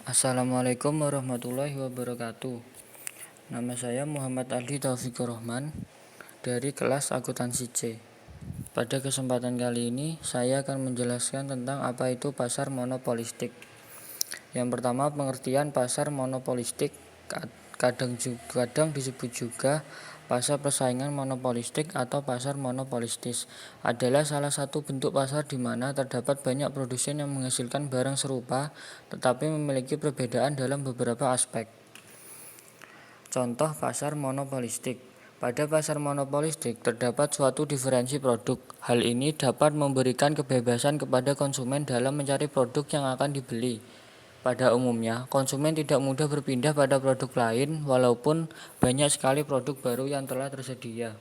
Assalamualaikum warahmatullahi wabarakatuh. Nama saya Muhammad Ali Taufikur Rahman dari kelas akuntansi C. Pada kesempatan kali ini saya akan menjelaskan tentang apa itu pasar monopolistik. Yang pertama, pengertian pasar monopolistik kadang disebut juga pasar persaingan monopolistik atau pasar monopolistis adalah salah satu bentuk pasar di mana terdapat banyak produsen yang menghasilkan barang serupa tetapi memiliki perbedaan dalam beberapa aspek. Contoh pasar monopolistik. Pada pasar monopolistik terdapat suatu diferensi produk. Hal ini dapat memberikan kebebasan kepada konsumen dalam mencari produk yang akan dibeli. Pada umumnya, konsumen tidak mudah berpindah pada produk lain walaupun banyak sekali produk baru yang telah tersedia.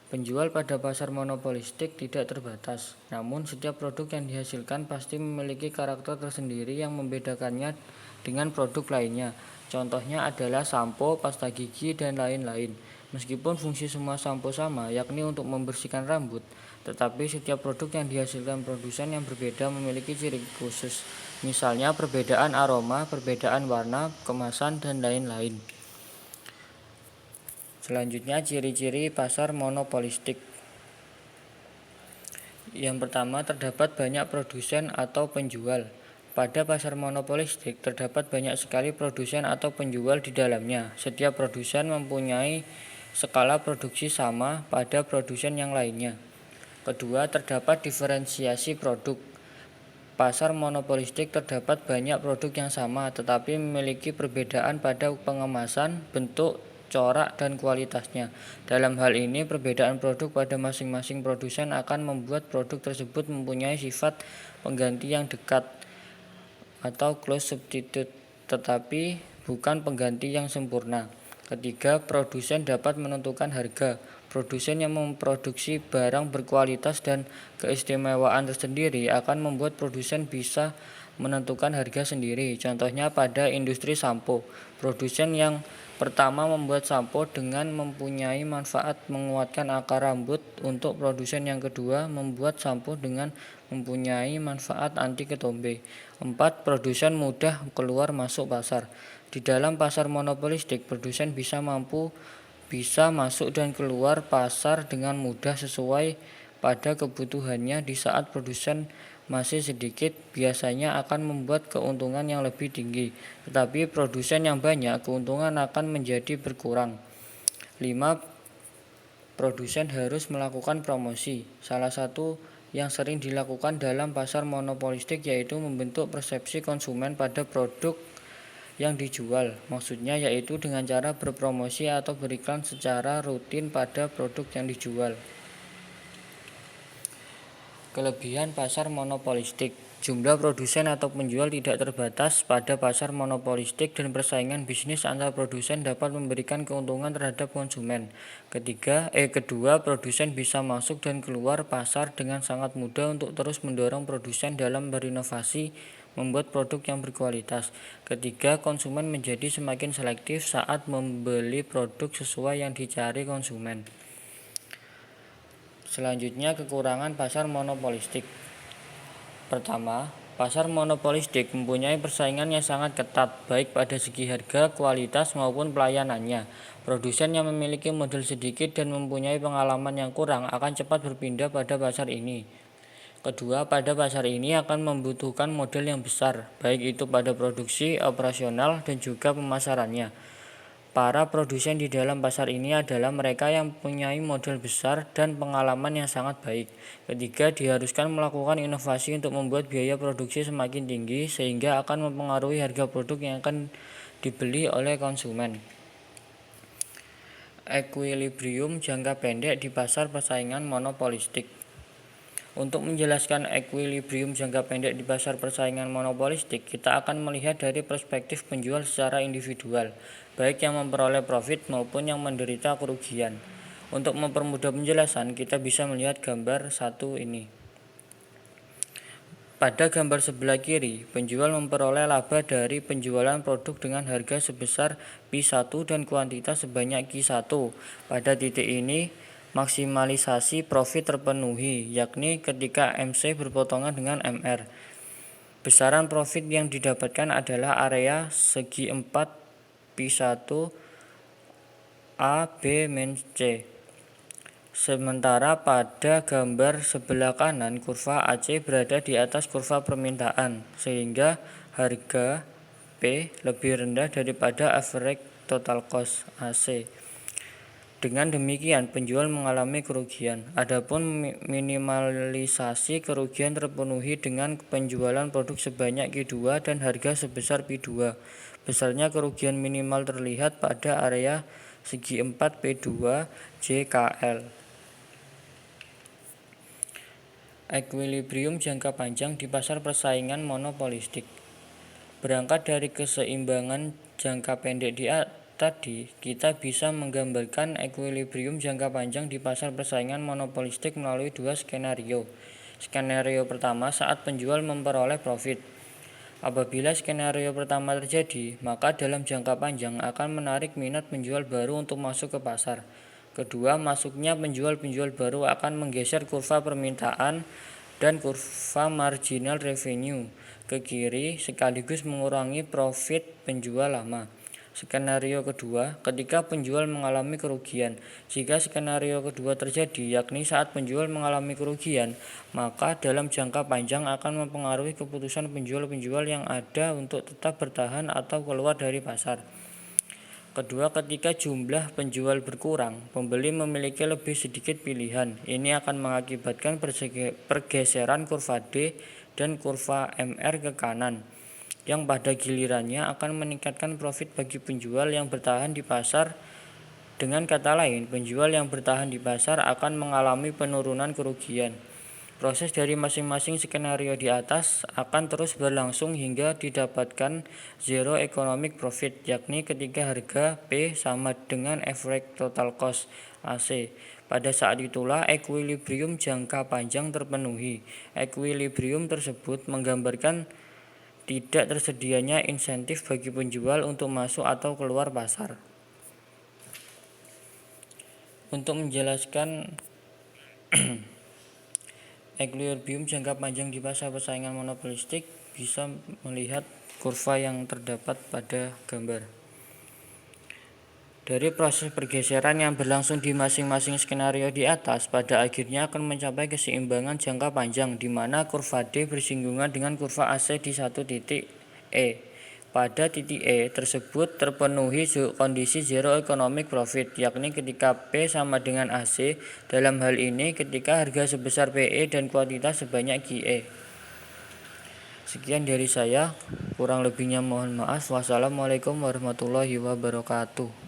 Penjual pada pasar monopolistik tidak terbatas, namun setiap produk yang dihasilkan pasti memiliki karakter tersendiri yang membedakannya dengan produk lainnya. Contohnya adalah sampo, pasta gigi, dan lain-lain. Meskipun fungsi semua sampo sama, yakni untuk membersihkan rambut, tetapi setiap produk yang dihasilkan produsen yang berbeda memiliki ciri khusus. Misalnya perbedaan aroma, perbedaan warna, kemasan, dan lain-lain. Selanjutnya, ciri-ciri pasar monopolistik. Yang pertama, terdapat banyak produsen atau penjual. Pada pasar monopolistik, terdapat banyak sekali produsen atau penjual di dalamnya. Setiap produsen mempunyai skala produksi sama pada produsen yang lainnya. Kedua, terdapat diferensiasi produk. Pasar monopolistik terdapat banyak produk yang sama tetapi memiliki perbedaan pada pengemasan, bentuk, corak, dan kualitasnya. Dalam hal ini, perbedaan produk pada masing-masing produsen akan membuat produk tersebut mempunyai sifat pengganti yang dekat atau close substitute, tetapi bukan pengganti yang sempurna. Ketiga, produsen dapat menentukan harga. Produsen yang memproduksi barang berkualitas dan keistimewaan tersendiri akan membuat produsen bisa menentukan harga sendiri. Contohnya pada industri sampo, produsen yang pertama membuat sampo dengan mempunyai manfaat menguatkan akar rambut. Untuk produsen yang kedua membuat sampo dengan mempunyai manfaat anti ketombe. 4. Produsen mudah keluar masuk pasar. Di dalam pasar monopolistik, produsen bisa masuk dan keluar pasar dengan mudah sesuai pada kebutuhannya. Di saat produsen masih sedikit, biasanya akan membuat keuntungan yang lebih tinggi, tetapi produsen yang banyak, keuntungan akan menjadi berkurang. 5. Produsen harus melakukan promosi. Salah satu yang sering dilakukan dalam pasar monopolistik yaitu membentuk persepsi konsumen pada produk yang dijual. Maksudnya yaitu dengan cara berpromosi atau beriklan secara rutin pada produk yang dijual. Kelebihan pasar monopolistik. Jumlah produsen atau penjual tidak terbatas pada pasar monopolistik dan persaingan bisnis antar produsen dapat memberikan keuntungan terhadap konsumen. Kedua, produsen bisa masuk dan keluar pasar dengan sangat mudah untuk terus mendorong produsen dalam berinovasi membuat produk yang berkualitas. Ketiga, konsumen menjadi semakin selektif saat membeli produk sesuai yang dicari konsumen. Selanjutnya, kekurangan pasar monopolistik. Pertama, pasar monopolistik mempunyai persaingan yang sangat ketat, baik pada segi harga, kualitas, maupun pelayanannya. Produsen yang memiliki modal sedikit dan mempunyai pengalaman yang kurang akan cepat berpindah pada pasar ini. Kedua, pada pasar ini akan membutuhkan modal yang besar, baik itu pada produksi, operasional, dan juga pemasarannya. Para produsen di dalam pasar ini adalah mereka yang mempunyai modal besar dan pengalaman yang sangat baik. Ketiga, diharuskan melakukan inovasi untuk membuat biaya produksi semakin tinggi sehingga akan mempengaruhi harga produk yang akan dibeli oleh konsumen. Ekuilibrium jangka pendek di pasar persaingan monopolistik. Untuk menjelaskan ekuilibrium jangka pendek di pasar persaingan monopolistik, kita akan melihat dari perspektif penjual secara individual, baik yang memperoleh profit maupun yang menderita kerugian. Untuk mempermudah penjelasan, kita bisa melihat gambar 1 ini. Pada gambar sebelah kiri, penjual memperoleh laba dari penjualan produk dengan harga sebesar Q1 dan kuantitas sebanyak Q1. Pada titik ini, maksimalisasi profit terpenuhi, yakni ketika MC berpotongan dengan MR. Besaran profit yang didapatkan adalah area segi 4 Pi1 A, B, min C. Sementara pada gambar sebelah kanan, kurva AC berada di atas kurva permintaan, sehingga harga P lebih rendah daripada average total cost AC. Dengan demikian, penjual mengalami kerugian. Adapun minimalisasi kerugian terpenuhi dengan penjualan produk sebanyak Q2 dan harga sebesar P2. Besarnya kerugian minimal terlihat pada area segi 4 P2 JKL. Equilibrium jangka panjang di pasar persaingan monopolistik. Berangkat dari keseimbangan jangka pendek tadi, kita bisa menggambarkan equilibrium jangka panjang di pasar persaingan monopolistik melalui dua skenario. Skenario pertama, saat penjual memperoleh profit. Apabila skenario pertama terjadi, maka dalam jangka panjang akan menarik minat penjual baru untuk masuk ke pasar. Kedua, masuknya penjual-penjual baru akan menggeser kurva permintaan dan kurva marginal revenue ke kiri sekaligus mengurangi profit penjual lama. Skenario kedua, ketika penjual mengalami kerugian. Jika skenario kedua terjadi, yakni saat penjual mengalami kerugian, maka dalam jangka panjang akan mempengaruhi keputusan penjual-penjual yang ada untuk tetap bertahan atau keluar dari pasar. Kedua, ketika jumlah penjual berkurang, pembeli memiliki lebih sedikit pilihan. Ini akan mengakibatkan pergeseran kurva D dan kurva MR ke kanan, yang pada gilirannya akan meningkatkan profit bagi penjual yang bertahan di pasar. Dengan kata lain, penjual yang bertahan di pasar akan mengalami penurunan kerugian. Proses dari masing-masing skenario di atas akan terus berlangsung hingga didapatkan zero economic profit, yakni ketika harga P sama dengan average total cost AC. Pada saat itulah equilibrium jangka panjang terpenuhi. Equilibrium tersebut menggambarkan tidak tersedianya insentif bagi penjual untuk masuk atau keluar pasar. Untuk menjelaskan equilibrium jangka panjang di pasar persaingan monopolistik, bisa melihat kurva yang terdapat pada gambar. Dari proses pergeseran yang berlangsung di masing-masing skenario di atas, pada akhirnya akan mencapai keseimbangan jangka panjang, di mana kurva D bersinggungan dengan kurva AC di satu titik E. Pada titik E tersebut terpenuhi kondisi zero economic profit, yakni ketika P sama dengan AC, dalam hal ini ketika harga sebesar PE dan kuantitas sebanyak QE. Sekian dari saya, kurang lebihnya mohon maaf. Wassalamualaikum warahmatullahi wabarakatuh.